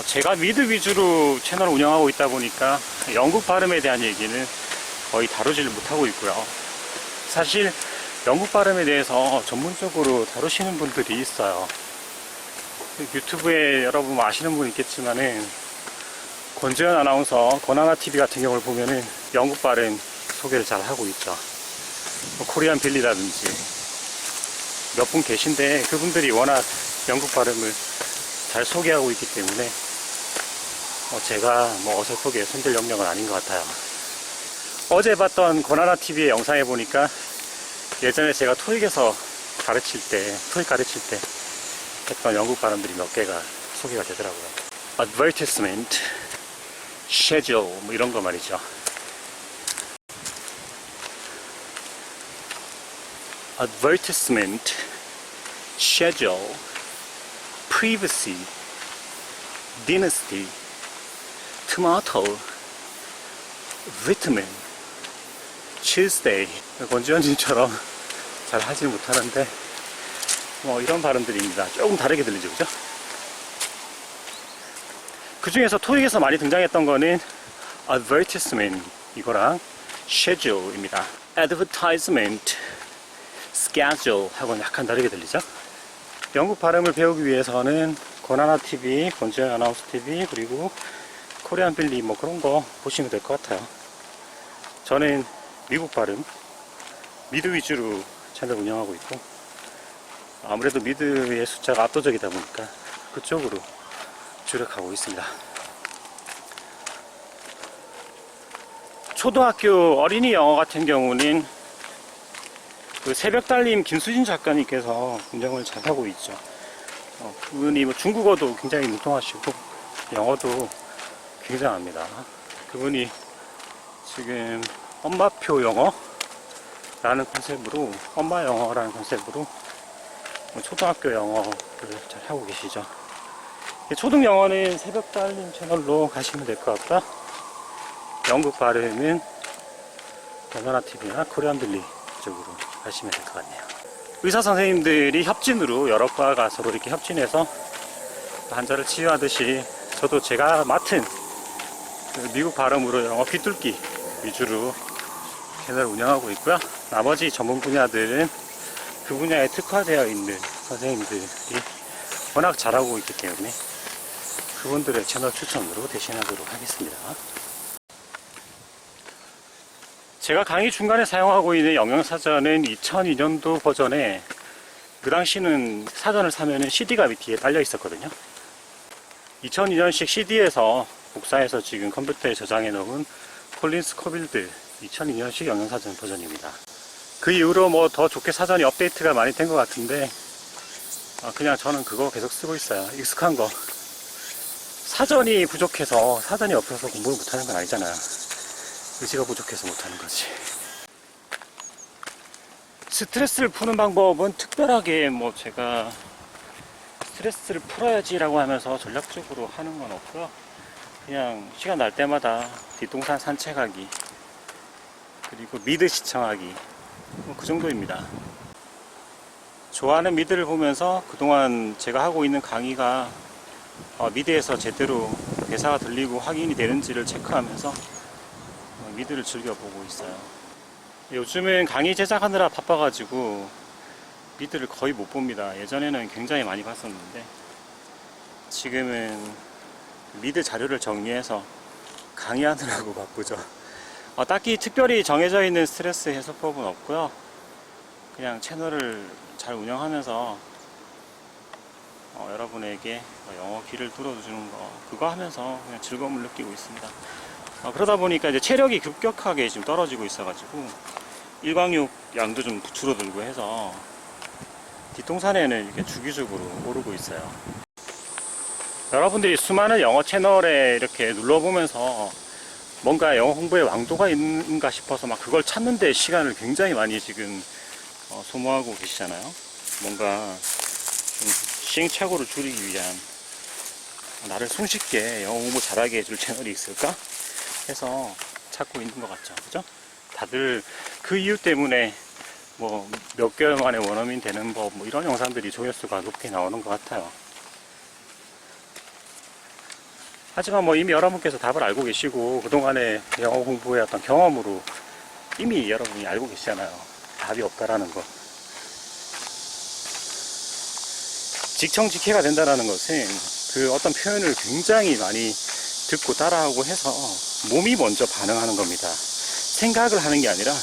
제가 미드 위주로 채널을 운영하고 있다 보니까 영국 발음에 대한 얘기는 거의 다루지를 못하고 있고요. 사실 영국 발음에 대해서 전문적으로 다루시는 분들이 있어요. 유튜브에 여러분 아시는 분 있겠지만은 권지현 아나운서 권하나TV 같은 경우를 보면은 영국 발음 소개를 잘 하고 있죠. 코리안 빌리라든지 몇 분 계신데 그분들이 워낙 영국 발음을 잘 소개하고 있기 때문에 제가 뭐 어설프게 손댈 역량은 아닌 것 같아요. 어제 봤던 권하나TV의 영상에 보니까 예전에 제가 토익에서 토익 가르칠 때 했던 영국 발음들이 몇 개가 소개가 되더라고요. advertisement, schedule 뭐 이런 거 말이죠. advertisement, schedule, privacy, dynasty, tomato, vitamin, Tuesday. 권지현님처럼 잘 하지 못하는데 뭐 이런 발음들입니다. 조금 다르게 들리죠, 그죠? 그 중에서 토익에서 많이 등장했던 거는 advertisement 이거랑 schedule입니다. advertisement, schedule 하고는 약간 다르게 들리죠? 영국 발음을 배우기 위해서는 권하나TV, 권지현 아나운서TV 그리고 코리안 빌리 뭐 그런 거 보시면 될 것 같아요. 저는 미국 발음 미드 위주로 채널 운영하고 있고 아무래도 미드의 숫자가 압도적이다 보니까 그쪽으로 주력하고 있습니다. 초등학교 어린이 영어 같은 경우는 그 새벽달림 김수진 작가님께서 운영을 잘 하고 있죠. 그분이 뭐 중국어도 굉장히 능통하시고 영어도 굉장합니다. 그분이 지금 엄마표 영어라는 컨셉으로 엄마 영어라는 컨셉으로 초등학교 영어를 잘 하고 계시죠. 초등 영어는 새벽달림 채널로 가시면 될 것 같고요. 영국 발음은 권하나TV나 코리안빌리 쪽으로 가시면 될 것 같네요. 의사 선생님들이 협진으로 여러 과가 서로 이렇게 협진해서 환자를 치유하듯이 저도 제가 맡은 미국 발음으로 영어 귀뚫기 위주로 채널을 운영하고 있고요. 나머지 전문 분야들은 그 분야에 특화되어 있는 선생님들이 워낙 잘하고 있기 때문에 그분들의 채널 추천으로 대신하도록 하겠습니다. 제가 강의 중간에 사용하고 있는 영양사전은 2002년도 버전에 그 당시는 사전을 사면은 CD가 뒤에 딸려 있었거든요. 2002년식 CD에서 복사해서 지금 컴퓨터에 저장해 놓은 콜린 스코빌드 2002년식 영양사전 버전입니다. 그 이후로 뭐 더 좋게 사전이 업데이트가 많이 된 것 같은데 그냥 저는 그거 계속 쓰고 있어요. 익숙한 거. 사전이 부족해서 사전이 없어서 공부를 못하는 건 아니잖아요. 의지가 부족해서 못하는 거지. 스트레스를 푸는 방법은 특별하게 뭐 제가 스트레스를 풀어야지 라고 하면서 전략적으로 하는 건 없고요. 그냥 시간 날 때마다 뒷동산 산책하기 그리고 미드 시청하기 뭐 그 정도입니다. 좋아하는 미드를 보면서 그동안 제가 하고 있는 강의가 미드에서 제대로 대사가 들리고 확인이 되는지를 체크하면서 미드를 즐겨보고 있어요. 요즘은 강의 제작하느라 바빠가지고 미드를 거의 못 봅니다. 예전에는 굉장히 많이 봤었는데 지금은 미드 자료를 정리해서 강의하느라고 바쁘죠. 딱히 특별히 정해져 있는 스트레스 해소법은 없고요. 그냥 채널을 잘 운영하면서 여러분에게 영어 귀를 뚫어주는 거 그거 하면서 그냥 즐거움을 느끼고 있습니다. 그러다 보니까 이제 체력이 급격하게 지금 떨어지고 있어가지고 일광욕 양도 좀 줄어들고 해서 뒷동산에는 이렇게 주기적으로 오르고 있어요. 여러분들이 수많은 영어 채널에 이렇게 눌러보면서 뭔가 영어 공부에 왕도가 있는가 싶어서 막 그걸 찾는데 시간을 굉장히 많이 지금 소모하고 계시잖아요. 뭔가 좀 시행착오를 줄이기 위한 나를 손쉽게 영어 공부 잘하게 해줄 채널이 있을까 해서 찾고 있는 것 같죠. 그죠? 다들 그 이유 때문에 뭐 몇 개월 만에 원어민 되는 법 뭐 이런 영상들이 조회수가 높게 나오는 것 같아요. 하지만 뭐 이미 여러분께서 답을 알고 계시고 그동안의 영어 공부의 어떤 경험으로 이미 여러분이 알고 계시잖아요. 답이 없다라는 거. 직청직해가 된다는 것은 그 어떤 표현을 굉장히 많이 듣고 따라하고 해서 몸이 먼저 반응하는 겁니다. 생각을 하는 게 아니라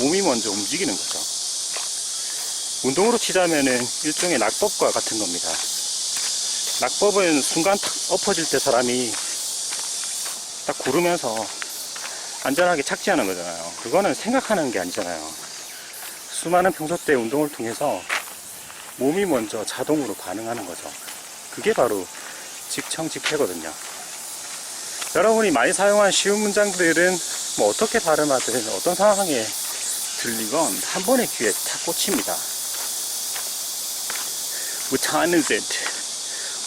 몸이 먼저 움직이는 거죠. 운동으로 치자면은 일종의 낙법과 같은 겁니다. 낙법은 순간 탁 엎어질 때 사람이 딱 구르면서 안전하게 착지하는 거잖아요. 그거는 생각하는 게 아니잖아요. 수많은 평소 때 운동을 통해서 몸이 먼저 자동으로 반응하는 거죠. 그게 바로 직청직해거든요. 여러분이 많이 사용한 쉬운 문장들은 뭐 어떻게 발음하든 어떤 상황에 들리건 한 번의 귀에 탁 꽂힙니다. What time is it?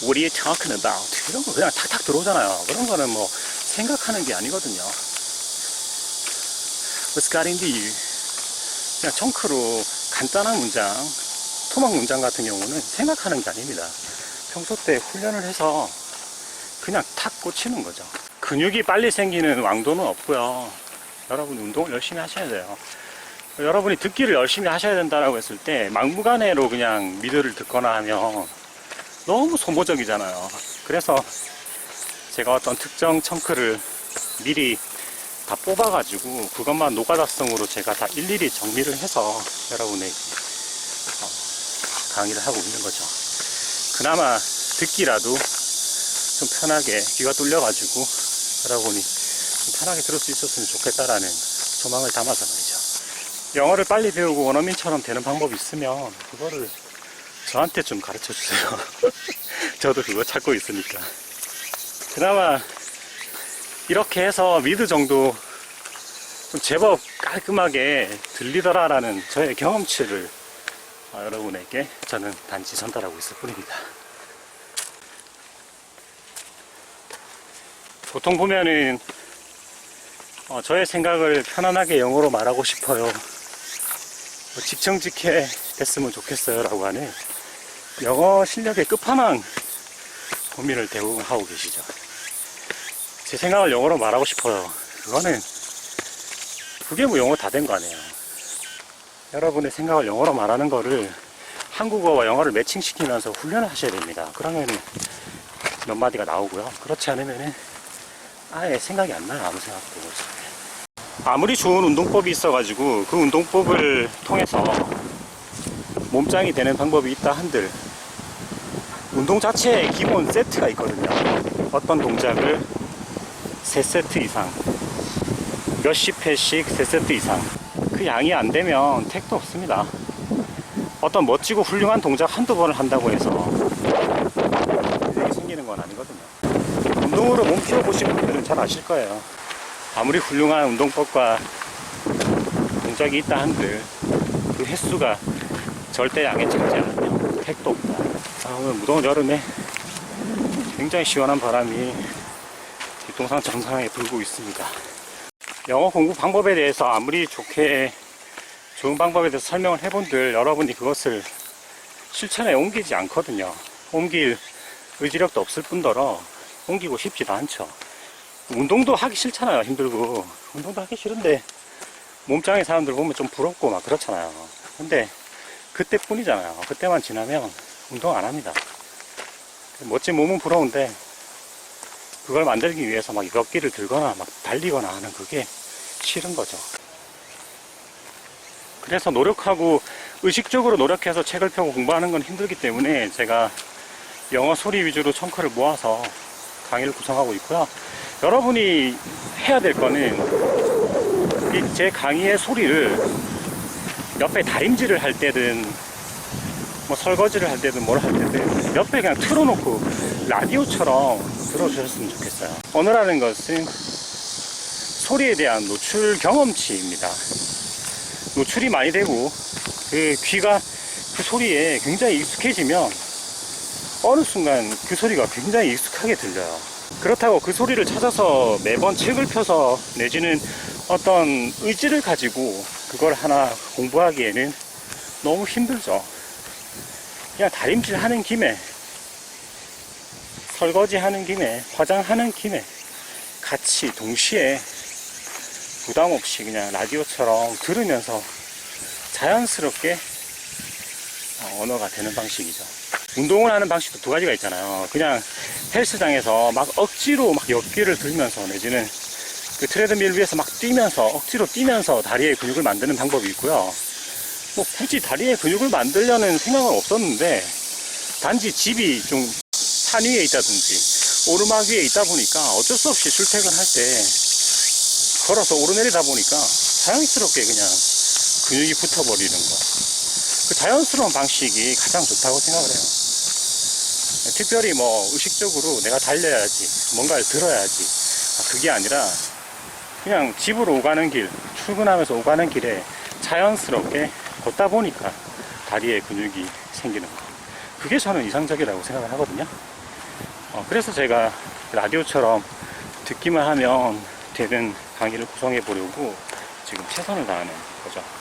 What are you talking about? 이런 거 그냥 탁탁 들어오잖아요. 그런 거는 뭐 생각하는 게 아니거든요. What's got into you? 그냥 청크로 간단한 문장, 토막 문장 같은 경우는 생각하는 게 아닙니다. 평소 때 훈련을 해서 그냥 탁 꽂히는 거죠. 근육이 빨리 생기는 왕도는 없고요. 여러분 운동을 열심히 하셔야 돼요. 여러분이 듣기를 열심히 하셔야 된다고 했을 때 막무가내로 그냥 미드를 듣거나 하면 너무 소모적이잖아요. 그래서 제가 어떤 특정 청크를 미리 다 뽑아가지고 그것만 노가다성으로 제가 다 일일이 정리를 해서 여러분에게 강의를 하고 있는 거죠. 그나마 듣기라도 좀 편하게 귀가 뚫려가지고 여러분이 좀 편하게 들을 수 있었으면 좋겠다라는 소망을 담아서 말이죠. 영어를 빨리 배우고 원어민처럼 되는 방법이 있으면 그거를 저한테 좀 가르쳐 주세요. 저도 그거 찾고 있으니까. 그나마 이렇게 해서 미드 정도 좀 제법 깔끔하게 들리더라라는 저의 경험치를 여러분에게 저는 단지 전달하고 있을 뿐입니다. 보통 보면은 저의 생각을 편안하게 영어로 말하고 싶어요. 뭐 직청직해 됐으면 좋겠어요 라고 하는 영어 실력의 끝판왕 고민을 대부분 하고 계시죠. 제 생각을 영어로 말하고 싶어요. 그게 뭐 영어 다 된 거 아니에요. 여러분의 생각을 영어로 말하는 거를 한국어와 영어를 매칭시키면서 훈련을 하셔야 됩니다. 그러면은 몇 마디가 나오고요. 그렇지 않으면은 아예 생각이 안 나요. 아무 생각도. 아무리 좋은 운동법이 있어가지고 그 운동법을 통해서 몸짱이 되는 방법이 있다 한들 운동 자체에 기본 세트가 있거든요. 어떤 동작을 3세트 이상 몇십 회씩 3세트 이상 그 양이 안 되면 택도 없습니다. 어떤 멋지고 훌륭한 동작 한두 번을 한다고 해서 이게 생기는 건 아니거든요. 운동으로 몸 키워보신 분들은 잘 아실 거예요. 아무리 훌륭한 운동법과 동작이 있다 한들 그 횟수가 절대 양에 차지 않으면 택도 없다. 오늘 무더운 여름에 굉장히 시원한 바람이 뒷동산 정상에 불고 있습니다. 영어 공부 방법에 대해서 아무리 좋은 방법에 대해서 설명을 해본들 여러분이 그것을 실천에 옮기지 않거든요. 옮길 의지력도 없을 뿐더러 옮기고 싶지도 않죠. 운동도 하기 싫잖아요. 힘들고. 운동도 하기 싫은데 몸짱인 사람들 보면 좀 부럽고 막 그렇잖아요. 근데 그때뿐이잖아요. 그때만 지나면 운동 안 합니다. 멋진 몸은 부러운데 그걸 만들기 위해서 막 몇 개를 들거나 막 달리거나 하는 그게 싫은 거죠. 그래서 노력하고 의식적으로 노력해서 책을 펴고 공부하는 건 힘들기 때문에 제가 영어 소리 위주로 청크를 모아서 강의를 구성하고 있고요. 여러분이 해야 될 거는 제 강의의 소리를 옆에 다림질을 할 때든 뭐 설거지를 할 때든 뭘 할 때든 옆에 그냥 틀어놓고 라디오처럼 들어주셨으면 좋겠어요. 언어라는 것은 소리에 대한 노출 경험치입니다. 노출이 많이 되고 그 귀가 그 소리에 굉장히 익숙해지면 어느 순간 그 소리가 굉장히 익숙하게 들려요. 그렇다고 그 소리를 찾아서 매번 책을 펴서 내지는 어떤 의지를 가지고 그걸 하나 공부하기에는 너무 힘들죠. 그냥 다림질 하는 김에 설거지 하는 김에, 화장하는 김에 같이 동시에 부담 없이 그냥 라디오처럼 들으면서 자연스럽게 언어가 되는 방식이죠. 운동을 하는 방식도 두 가지가 있잖아요. 그냥 헬스장에서 막 억지로 막 역기를 들면서 내지는 그 트레드밀 위에서 막 뛰면서 억지로 뛰면서 다리의 근육을 만드는 방법이 있고요. 뭐 굳이 다리의 근육을 만들려는 생각은 없었는데 단지 집이 좀 산 위에 있다든지 오르막 위에 있다 보니까 어쩔 수 없이 출퇴근할 때 걸어서 오르내리다 보니까 자연스럽게 그냥 근육이 붙어버리는 거. 그 자연스러운 방식이 가장 좋다고 생각을 해요. 특별히 뭐 의식적으로 내가 달려야지, 뭔가를 들어야지. 그게 아니라 그냥 집으로 오가는 길, 출근하면서 오가는 길에 자연스럽게 걷다 보니까 다리에 근육이 생기는 거. 그게 저는 이상적이라고 생각을 하거든요. 그래서 제가 라디오처럼 듣기만 하면 되는 강의를 구성해 보려고 지금 최선을 다하는 거죠.